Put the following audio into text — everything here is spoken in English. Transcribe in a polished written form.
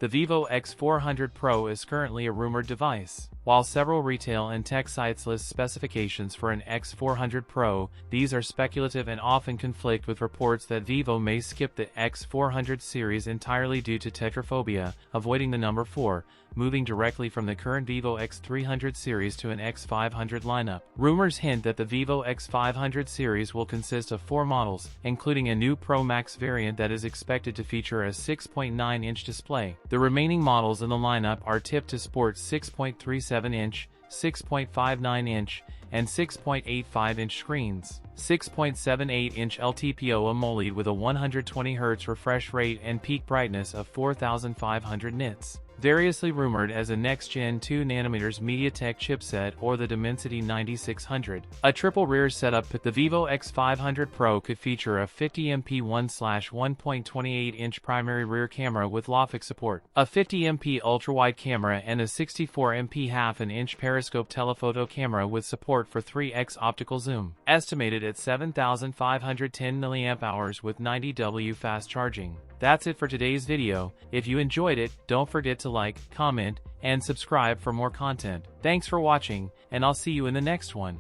The Vivo X400 Pro is currently a rumored device. While several retail and tech sites list specifications for an X400 Pro, these are speculative and often conflict with reports that Vivo may skip the X400 series entirely due to tetraphobia, avoiding the number 4, moving directly from the current Vivo X300 series to an X500 lineup. Rumors hint that the Vivo X500 series will consist of 4 models, including a new Pro Max variant that is expected to feature a 6.9-inch display. The remaining models in the lineup are tipped to sport 6.37-inch, 6.59-inch, and 6.85-inch screens. 6.78-inch LTPO AMOLED with a 120Hz refresh rate and peak brightness of 4500 nits. Variously rumored as a next-gen 2nm MediaTek chipset or the Dimensity 9600. A triple rear setup, the Vivo X500 Pro could feature a 50MP 1/1.28-inch primary rear camera with LAFIC support, a 50MP ultra-wide camera and a 64MP 1/2-inch periscope telephoto camera with support for 3x optical zoom. Estimated at 7,510 mAh with 90W fast charging. That's it for today's video. If you enjoyed it, don't forget to like, comment, and subscribe for more content. Thanks for watching, and I'll see you in the next one.